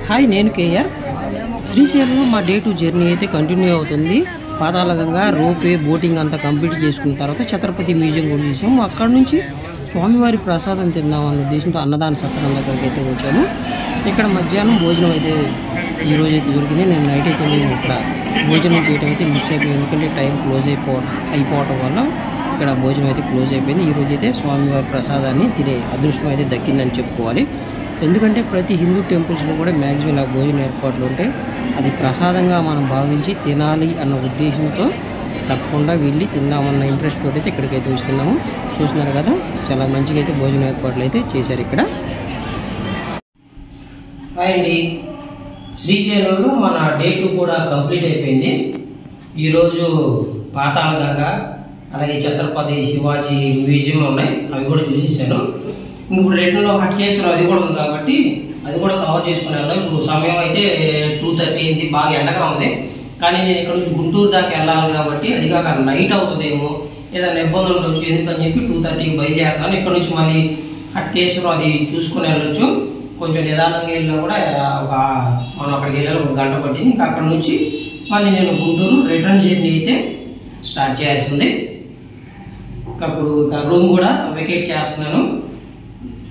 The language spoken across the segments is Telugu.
హాయ్, నేను కేఆర్. శ్రీశైలంలో మా డే 2 జర్నీ అయితే కంటిన్యూ అవుతుంది. పాతాళగంగా, రోపే, బోటింగ్ అంతా కంప్లీట్ చేసుకున్న తర్వాత ఛత్రపతి మ్యూజియం కూడా చూసాము. అక్కడ నుంచి స్వామివారి ప్రసాదం తిందామన్న ఉద్దేశంతో అన్నదాన సత్రం దగ్గరికి అయితే వచ్చాము. ఇక్కడ మధ్యాహ్నం భోజనం అయితే ఈరోజు అయితే దొరికింది. నేను నైట్ అయితే మేము ఇక్కడ భోజనం చేయడం అయితే మిస్ అయిపోయింది, ఎందుకంటే టైం క్లోజ్ అయిపోవటం వల్ల ఇక్కడ భోజనం అయితే క్లోజ్ అయిపోయింది. ఈరోజు అయితే స్వామివారి ప్రసాదాన్ని తినే అదృష్టం అయితే దక్కిందని చెప్పుకోవాలి. ఎందుకంటే ప్రతి హిందూ టెంపుల్స్లో కూడా మ్యాక్సిమం ఇలా భోజన ఏర్పాట్లు ఉంటాయి. అది ప్రసాదంగా మనం భావించి తినాలి అన్న ఉద్దేశంతో తప్పకుండా వెళ్ళి తిందామన్న ఇంట్రెస్ట్ తోటి అయితే ఇక్కడికైతే వస్తున్నాము. చూస్తున్నారు కదా, చాలా మంచిగా అయితే భోజన ఏర్పాట్లు అయితే చేశారు ఇక్కడ. హాయ్ అండి, శ్రీశైలంలో మన డే 2 కూడా కంప్లీట్ అయిపోయింది. ఈరోజు పాతాళగంగా, అలాగే ఛత్రపతి శివాజీ మ్యూజియం ఉన్నాయి, అవి కూడా చూసేసాను. ఇప్పుడు రిటర్న్లో హట్కేశ్వరం అది కూడా ఉంది కాబట్టి అది కూడా కవర్ చేసుకుని వెళ్దాం. ఇప్పుడు సమయం అయితే 2:30 అయింది, బాగా ఎండగా ఉంది. కానీ నేను ఇక్కడ నుంచి గుంటూరు దాకా వెళ్ళాలి కాబట్టి అది కాక నైట్ అవుతుందేమో, ఏదైనా ఇబ్బందులు ఉండొచ్చు, ఎందుకని చెప్పి 2:30కి బయలుదేరుతాను. ఇక్కడ నుంచి మళ్ళీ హట్కేశ్వరం అది చూసుకుని వెళ్ళొచ్చు. కొంచెం నిదానంగా వెళ్ళినా కూడా మనం అక్కడికి వెళ్ళాలి, 1 గంట పట్టింది. ఇంకా అక్కడ నుంచి మళ్ళీ నేను గుంటూరు రిటర్న్ జర్నీ అయితే స్టార్ట్ చేయాల్సింది. ఇప్పుడు రూమ్ కూడా వెకేట్ చేస్తున్నాను.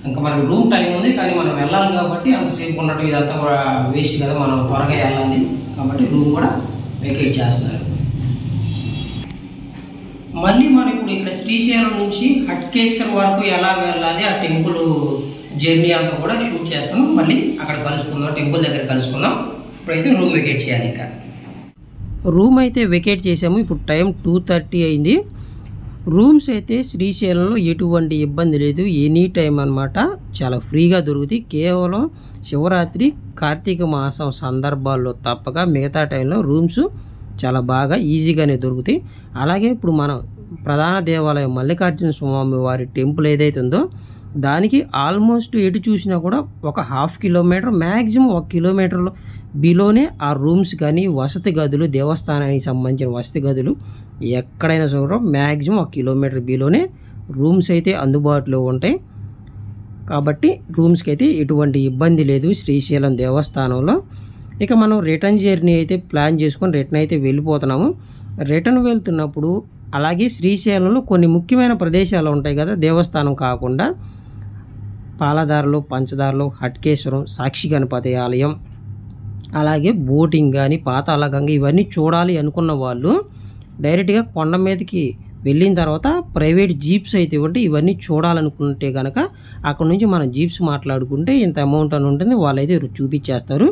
ఇంకా మనకి రూమ్ టైం ఉంది, కానీ మనం వెళ్ళాలి కాబట్టి అంతసేపు ఉండటం ఇదంతా కూడా వేస్ట్ కదా, మనం త్వరగా వెళ్ళాలి కాబట్టి రూమ్ కూడా వెకేట్ చేస్తున్నారు. మళ్ళీ మనం ఇప్పుడు ఇక్కడ శ్రీశైలం నుంచి హట్కేశ్వరం వరకు ఎలా వెళ్ళాలి, ఆ టెంపుల్ జర్నీ అంతా కూడా షూట్ చేస్తాం. మళ్ళీ అక్కడ కలుసుకుందాం, టెంపుల్ దగ్గర కలుసుకుందాం. ఇప్పుడైతే రూమ్ వెకేట్ చేయాలి. ఇంకా రూమ్ అయితే వెకేట్ చేసాము. ఇప్పుడు టైం 2:30 అయింది. రూమ్స్ అయితే శ్రీశైలంలో ఎటువంటి ఇబ్బంది లేదు, ఎనీ టైం అనమాట, చాలా ఫ్రీగా దొరుకుతాయి. కేవలం శివరాత్రి, కార్తీక మాసం సందర్భాల్లో తప్పక మిగతా టైంలో రూమ్స్ చాలా బాగా ఈజీగానే దొరుకుతాయి. అలాగే ఇప్పుడు మన ప్రధాన దేవాలయం మల్లికార్జున స్వామి వారి టెంపుల్ ఏదైతే ఉందో దానికి ఆల్మోస్ట్ ఎటు చూసినా కూడా ఒక 1/2 కిలోమీటర్, మ్యాక్సిమం 1 కిలోమీటర్లో బిలోనే ఆ రూమ్స్ కానీ వసతి గదులు, దేవస్థానానికి సంబంధించిన వసతి గదులు ఎక్కడైనా సరే మ్యాక్సిమం 1 కిలోమీటర్ బిలోనే రూమ్స్ అయితే అందుబాటులో ఉంటాయి. కాబట్టి రూమ్స్కి అయితే ఎటువంటి ఇబ్బంది లేదు శ్రీశైలం దేవస్థానంలో. ఇక మనం రిటర్న్ జర్నీ అయితే ప్లాన్ చేసుకొని రిటర్న్ అయితే వెళ్ళిపోతున్నాము. రిటర్న్ వెళ్తున్నప్పుడు అలాగే శ్రీశైలంలో కొన్ని ముఖ్యమైన ప్రదేశాలు ఉంటాయి కదా, దేవస్థానం కాకుండా పాలదారులు, పంచదారులు, హట్కేశ్వరం, సాక్షి గణపతి ఆలయం, అలాగే బోటింగ్ కానీ, పాతాళగంగ ఇవన్నీ చూడాలి అనుకున్న వాళ్ళు డైరెక్ట్గా కొండ మీదకి వెళ్ళిన తర్వాత ప్రైవేట్ జీప్స్ అయితే ఉంటాయి. ఇవన్నీ చూడాలనుకుంటే కనుక అక్కడ నుంచి మనం జీప్స్ మాట్లాడుకుంటే ఇంత అమౌంట్ అని ఉంటుంది, వాళ్ళైతే చూపించేస్తారు.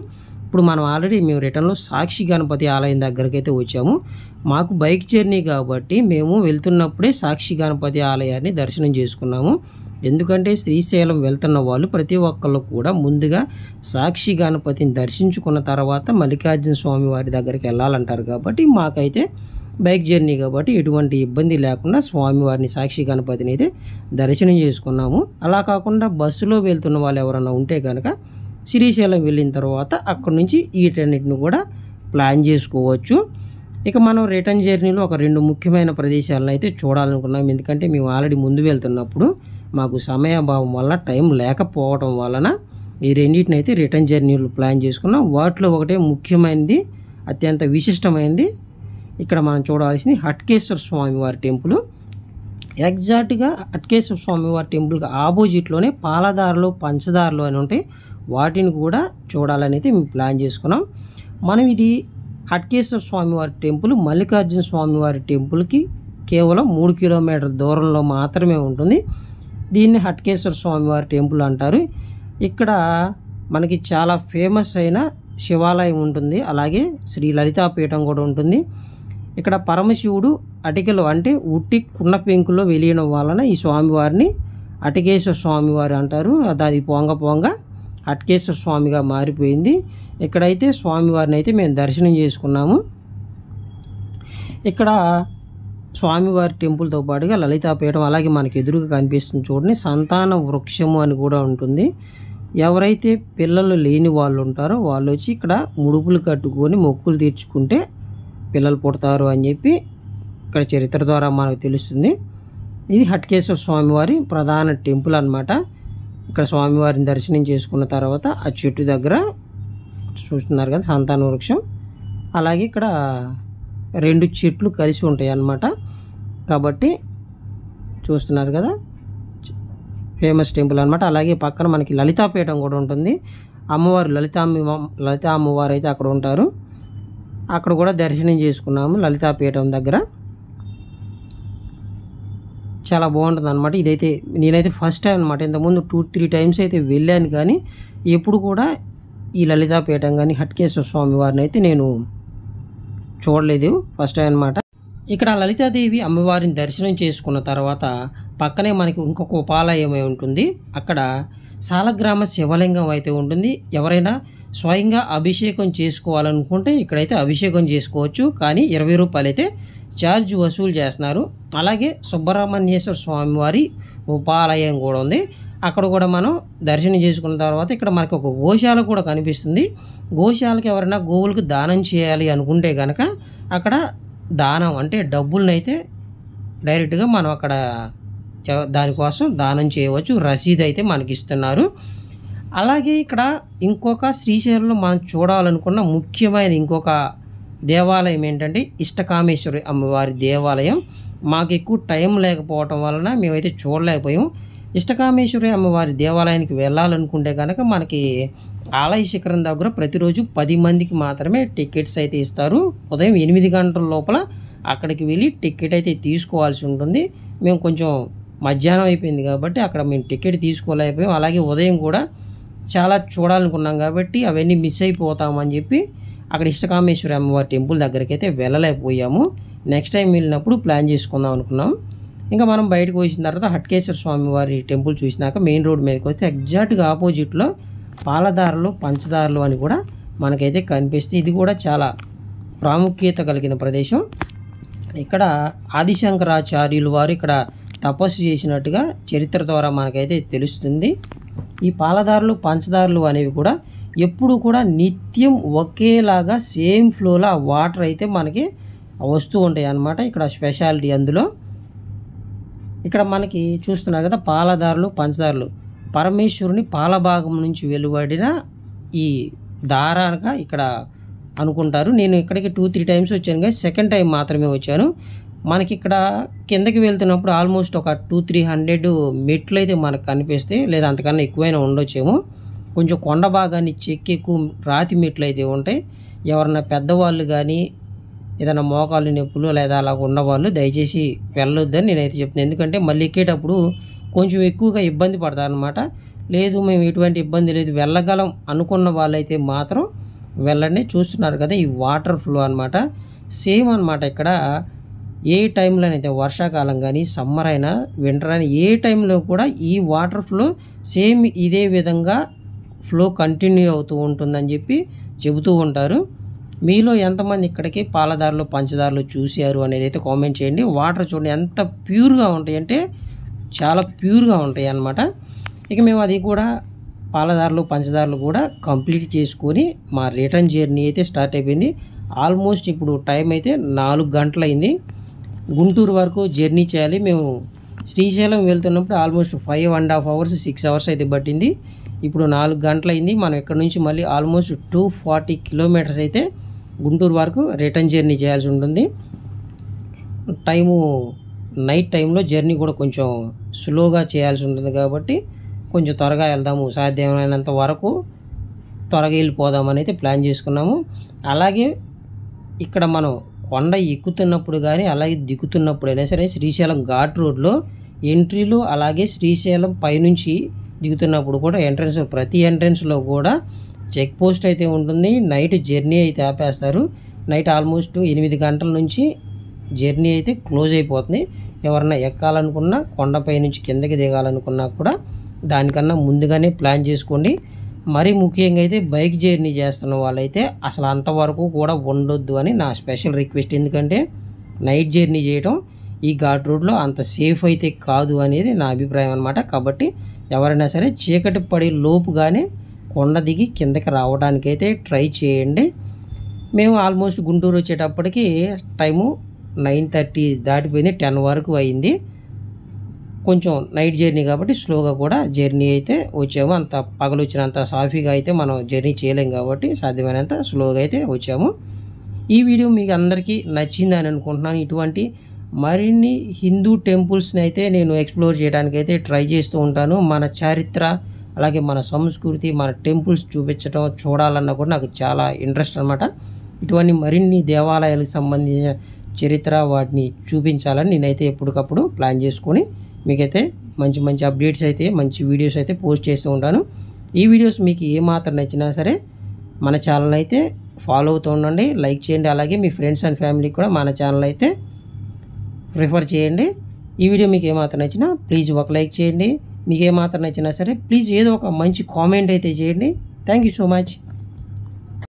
ఇప్పుడు మనం ఆల్రెడీ మేము రిటర్న్లో సాక్షి గణపతి ఆలయం దగ్గరికి అయితే వచ్చాము. మాకు బైక్ జర్నీ కాబట్టి మేము వెళ్తున్నప్పుడే సాక్షి గణపతి ఆలయాన్ని దర్శనం చేసుకున్నాము. ఎందుకంటే శ్రీశైలం వెళ్తున్న వాళ్ళు ప్రతి ఒక్కళ్ళు కూడా ముందుగా సాక్షి గణపతిని దర్శించుకున్న తర్వాత మల్లికార్జున స్వామి వారి దగ్గరికి వెళ్ళాలంటారు. కాబట్టి మాకైతే బైక్ జర్నీ కాబట్టి ఎటువంటి ఇబ్బంది లేకుండా స్వామివారిని, సాక్షి గణపతిని అయితే దర్శనం చేసుకున్నాము. అలా కాకుండా బస్సులో వెళ్తున్న వాళ్ళు ఎవరైనా ఉంటే కనుక శ్రీశైలం వెళ్ళిన తర్వాత అక్కడ నుంచి వీటన్నిటిని కూడా ప్లాన్ చేసుకోవచ్చు. ఇక మనం రిటర్న్ జర్నీలో ఒక 2 ముఖ్యమైన ప్రదేశాలను అయితే చూడాలనుకున్నాం. ఎందుకంటే మేము ఆల్రెడీ ముందు వెళ్తున్నప్పుడు మాకు సమయాభావం వల్ల టైం లేకపోవడం వలన ఈ రెండింటిని అయితే రిటర్న్ జర్నీలు ప్లాన్ చేసుకున్నాం. వాటిలో ఒకటే ముఖ్యమైనది, అత్యంత విశిష్టమైనది ఇక్కడ మనం చూడాల్సింది హట్కేశ్వర స్వామివారి టెంపుల్. ఎగ్జాక్ట్గా హట్కేశ్వర స్వామివారి టెంపుల్కి ఆపోజిట్లోనే పాలదారులు, పంచదారులు అని ఉంటాయి, వాటిని కూడా చూడాలని అయితే మేము ప్లాన్ చేసుకున్నాం. మనం ఇది హట్కేశ్వర స్వామివారి టెంపుల్ మల్లికార్జున స్వామివారి టెంపుల్కి కేవలం 3 కిలోమీటర్ల దూరంలో మాత్రమే ఉంటుంది. దీన్ని హట్కేశ్వర స్వామివారి టెంపుల్ అంటారు. ఇక్కడ మనకి చాలా ఫేమస్ అయిన శివాలయం ఉంటుంది, అలాగే శ్రీ లలితాపీఠం కూడా ఉంటుంది. ఇక్కడ పరమశివుడు అటికలో అంటే ఉట్టి కుండ పెంకులో వెలియడం వలన ఈ స్వామివారిని అటికేశ్వర స్వామివారి అంటారు. అది పొంగ హట్కేశ్వర స్వామిగా మారిపోయింది. ఇక్కడైతే స్వామివారిని అయితే మేము దర్శనం చేసుకున్నాము. ఇక్కడ స్వామివారి టెంపుల్తో పాటుగా లలితాపీఠం, అలాగే మనకి ఎదురుగా కనిపిస్తుంది చూడండి సంతాన వృక్షము అని కూడా ఉంటుంది. ఎవరైతే పిల్లలు లేని వాళ్ళు ఉంటారో వాళ్ళు వచ్చి ఇక్కడ ముడుపులు కట్టుకొని మొక్కులు తీర్చుకుంటే పిల్లలు పుడతారు అని చెప్పి ఇక్కడ చరిత్ర ద్వారా మనకు తెలుస్తుంది. ఇది హట్కేశ్వర స్వామివారి ప్రధాన టెంపుల్ అన్నమాట. ఇక్కడ స్వామివారిని దర్శనం చేసుకున్న తర్వాత ఆ చెట్టు దగ్గర చూస్తున్నారు కదా సంతాన వృక్షం. అలాగే ఇక్కడ 2 చెట్లు కలిసి ఉంటాయి అన్నమాట. కాబట్టి చూస్తున్నారు కదా ఫేమస్ టెంపుల్ అనమాట. అలాగే పక్కన మనకి లలితాపీఠం కూడా ఉంటుంది. అమ్మవారు లలిత అమ్మవారు అయితే అక్కడ ఉంటారు. అక్కడ కూడా దర్శనం చేసుకున్నాము లలితాపీఠం దగ్గర. చాలా బాగుంటుంది అనమాట. ఇదైతే నేనైతే ఫస్ట్ టైం అనమాట. ఇంతకుముందు 2-3 టైమ్స్ అయితే వెళ్ళాను, కానీ ఎప్పుడు కూడా ఈ లలితాపీఠం కానీ హట్కేశ్వర స్వామి వారిని అయితే నేను చూడలేదు, ఫస్ట్ టైం అనమాట. ఇక్కడ లలితాదేవి అమ్మవారిని దర్శనం చేసుకున్న తర్వాత పక్కనే మనకి ఇంకొక ఉపాలయం ఉంటుంది. అక్కడ సాలగ్రామ శివలింగం అయితే ఉంటుంది. ఎవరైనా స్వయంగా అభిషేకం చేసుకోవాలనుకుంటే ఇక్కడైతే అభిషేకం చేసుకోవచ్చు, కానీ 20 రూపాయలు అయితే ఛార్జ్ వసూలు చేస్తున్నారు. అలాగే సుబ్రహ్మణ్యేశ్వర స్వామి వారి ఉపాలయం కూడా ఉంది. అక్కడ కూడా మనం దర్శనం చేసుకున్న తర్వాత ఇక్కడ మనకు ఒక గోశాల కూడా కనిపిస్తుంది. గోశాలకి ఎవరైనా గోవులకు దానం చేయాలి అనుకుంటే కనుక అక్కడ దానం అంటే డబ్బులను అయితే డైరెక్ట్గా మనం అక్కడ దానికోసం దానం చేయవచ్చు. రసీదు అయితే మనకి ఇస్తున్నారు. అలాగే ఇక్కడ ఇంకొక శ్రీశైలంలో మనం చూడాలనుకున్న ముఖ్యమైన ఇంకొక దేవాలయం ఏంటంటే ఇష్టకామేశ్వరి అమ్మవారి దేవాలయం. మాకు ఎక్కువ టైం లేకపోవటం వలన మేమైతే చూడలేకపోయాం. ఇష్టకామేశ్వరి అమ్మవారి దేవాలయానికి వెళ్ళాలనుకుంటే కనుక మనకి ఆలయ శిఖరం దగ్గర ప్రతిరోజు 10 మందికి మాత్రమే టికెట్స్ అయితే ఇస్తారు. ఉదయం 8 గంటల లోపల అక్కడికి వెళ్ళి టికెట్ అయితే తీసుకోవాల్సి ఉంటుంది. మేము కొంచెం మధ్యాహ్నం అయిపోయింది కాబట్టి అక్కడ మేము టికెట్ తీసుకోలేకపోయాం. అలాగే ఉదయం కూడా చాలా చూడాలనుకున్నాం కాబట్టి అవన్నీ మిస్ అయిపోతామని చెప్పి అక్కడ ఇష్టకామేశ్వరి అమ్మవారి టెంపుల్ దగ్గరికి అయితే వెళ్ళలేకపోయాము. నెక్స్ట్ టైం వెళ్ళినప్పుడు ప్లాన్ చేసుకుందాం అనుకున్నాం. ఇంకా మనం బయటకు వచ్చిన తర్వాత హట్కేశ్వర స్వామి వారి టెంపుల్ చూసినాక మెయిన్ రోడ్ మీదకి వస్తే ఎగ్జాక్ట్గా ఆపోజిట్లో పాలదారులు పంచదారులు అని కూడా మనకైతే కనిపిస్తుంది. ఇది కూడా చాలా ప్రాముఖ్యత కలిగిన ప్రదేశం. ఇక్కడ ఆదిశంకరాచార్యులు వారు ఇక్కడ తపస్సు చేసినట్టుగా చరిత్ర ద్వారా మనకైతే తెలుస్తుంది. ఈ పాలదారులు పంచదారులు అనేవి కూడా ఎప్పుడు కూడా నిత్యం ఒకేలాగా సేమ్ ఫ్లోలో ఆ వాటర్ అయితే మనకి వస్తూ ఉంటాయి అన్నమాట. ఇక్కడ స్పెషాలిటీ అందులో. ఇక్కడ మనకి చూస్తున్నారు కదా పాలదారులు పంచదారులు పరమేశ్వరుని పాలభాగం నుంచి వెలువడిన ఈ దారాగా ఇక్కడ అనుకుంటారు. నేను ఇక్కడికి 2-3 టైమ్స్ వచ్చాను, కానీ సెకండ్ టైం మాత్రమే వచ్చాను. మనకి ఇక్కడ కిందకి వెళ్తున్నప్పుడు ఆల్మోస్ట్ ఒక 200-300 మెట్లు అయితే మనకు కనిపిస్తాయి, లేదా అంతకన్నా ఎక్కువైనా ఉండొచ్చేమో. కొంచెం కొండ భాగాన్ని చెక్కి ఎక్కువ రాతి మెట్లు అయితే ఉంటాయి. ఎవరన్నా పెద్దవాళ్ళు కానీ ఏదైనా మోకాలు నొప్పులు లేదా అలా ఉన్నవాళ్ళు దయచేసి వెళ్ళొద్దని నేనైతే చెప్తున్నాను. ఎందుకంటే మళ్ళీ ఎక్కేటప్పుడు కొంచెం ఎక్కువగా ఇబ్బంది పడతారనమాట. లేదు మేము ఎటువంటి ఇబ్బంది లేదు వెళ్ళగలం అనుకున్న వాళ్ళైతే మాత్రం వెళ్ళండి. చూస్తున్నారు కదా ఈ వాటర్ ఫ్లో అనమాట. సేమ్ అనమాట. ఇక్కడ ఏ టైంలోనైతే వర్షాకాలం కానీ సమ్మర్ అయినా వింటర్ అయినా ఏ టైంలో కూడా ఈ వాటర్ ఫ్లో సేమ్ ఇదే విధంగా ఫ్లో కంటిన్యూ అవుతూ ఉంటుందని చెప్పి చెబుతూ ఉంటారు. మీలో ఎంతమంది ఇక్కడికి పాలదారులు పంచదారులు చూశారు అనేది అయితే కామెంట్ చేయండి. వాటర్ చూడండి ఎంత ప్యూర్గా ఉంటాయి అంటే చాలా ప్యూర్గా ఉంటాయి అన్నమాట. ఇక మేము అది కూడా పాలదారులు పంచదారులు కూడా కంప్లీట్ చేసుకొని మా రిటర్న్ జర్నీ అయితే స్టార్ట్ అయిపోయింది. ఆల్మోస్ట్ ఇప్పుడు టైం అయితే 4 గంటలు అయింది. గుంటూరు వరకు జర్నీ చేయాలి. మేము శ్రీశైలం వెళ్తున్నప్పుడు ఆల్మోస్ట్ 5.5 hours 6 hours అయితే పట్టింది. ఇప్పుడు 4 గంటలు అయింది. మనం ఇక్కడ నుంచి మళ్ళీ ఆల్మోస్ట్ 240 kilometers అయితే గుంటూరు వరకు రిటర్న్ జర్నీ చేయాల్సి ఉంటుంది. టైము నైట్ టైంలో జర్నీ కూడా కొంచెం స్లోగా చేయాల్సి ఉంటుంది కాబట్టి కొంచెం త్వరగా వెళ్దాము, సాధ్యమైనంత వరకు త్వరగా వెళ్ళిపోదామని అయితే ప్లాన్ చేసుకున్నాము. అలాగే ఇక్కడ మనం కొండ ఎక్కుతున్నప్పుడు కానీ అలాగే దిగుతున్నప్పుడు అయినా సరే శ్రీశైలం ఘాట్ రోడ్లో ఎంట్రీలు అలాగే శ్రీశైలం పైనుంచి దిగుతున్నప్పుడు కూడా ప్రతి ఎంట్రన్స్లో కూడా చెక్ పోస్ట్ అయితే ఉంటుంది. నైట్ జర్నీ అయితే ఆపేస్తారు. నైట్ ఆల్మోస్ట్ 8 గంటల నుంచి జర్నీ అయితే క్లోజ్ అయిపోతుంది. ఎవరన్నా ఎక్కాలనుకున్నా కొండపై నుంచి కిందకి దిగాలనుకున్నా కూడా దానికన్నా ముందుగానే ప్లాన్ చేసుకోండి. మరీ ముఖ్యంగా అయితే బైక్ జర్నీ చేస్తున్న వాళ్ళైతే అసలు అంతవరకు కూడా ఉండొద్దు అని నా స్పెషల్ రిక్వెస్ట్. ఎందుకంటే నైట్ జర్నీ చేయడం ఈ ఘాట్ రోడ్లో అంత సేఫ్ అయితే కాదు అనేది నా అభిప్రాయం అనమాట. కాబట్టి ఎవరైనా సరే చీకటి పడి లోపుగానే కొండ దిగి కిందకి రావడానికైతే ట్రై చేయండి. మేము ఆల్మోస్ట్ గుంటూరు వచ్చేటప్పటికి టైము 9:30 దాటిపోయింది, 10 వరకు అయింది. కొంచెం నైట్ జర్నీ కాబట్టి స్లోగా కూడా జర్నీ అయితే వచ్చాము. అంత పగలు వచ్చినంత సాఫీగా అయితే మనం జర్నీ చేయలేం కాబట్టి సాధ్యమైనంత స్లోగా అయితే వచ్చాము. ఈ వీడియో మీకు అందరికీ నచ్చిందని అనుకుంటున్నాను. ఇటువంటి మరిన్ని హిందూ టెంపుల్స్ని అయితే నేను ఎక్స్ప్లోర్ చేయడానికి అయితే ట్రై చేస్తూ ఉంటాను. మన చరిత్ర అలాగే మన సంస్కృతి మన టెంపుల్స్ చూపించడం చూడాలన్నా కూడా నాకు చాలా ఇంట్రెస్ట్ అనమాట. ఇటువంటి మరిన్ని దేవాలయాలకు సంబంధించిన చరిత్ర వాటిని చూపించాలని నేనైతే ఎప్పటికప్పుడు ప్లాన్ చేసుకొని మీకైతే మంచి మంచి అప్డేట్స్ అయితే మంచి వీడియోస్ అయితే పోస్ట్ చేస్తూ ఉంటాను. ఈ వీడియోస్ మీకు ఏమాత్రం నచ్చినా సరే మన ఛానల్ అయితే ఫాలో అవుతూ ఉండండి, లైక్ చేయండి. అలాగే మీ ఫ్రెండ్స్ అండ్ ఫ్యామిలీకి కూడా మన ఛానల్ అయితే ప్రిఫర్ చేయండి. ఈ వీడియో మీకు ఏమాత్రం నచ్చినా ప్లీజ్ ఒక లైక్ చేయండి. మీకు ఏమాత్రం నచ్చినా సరే ప్లీజ్ ఏదో ఒక మంచి కామెంట్ అయితే చేయండి. Thank you so much.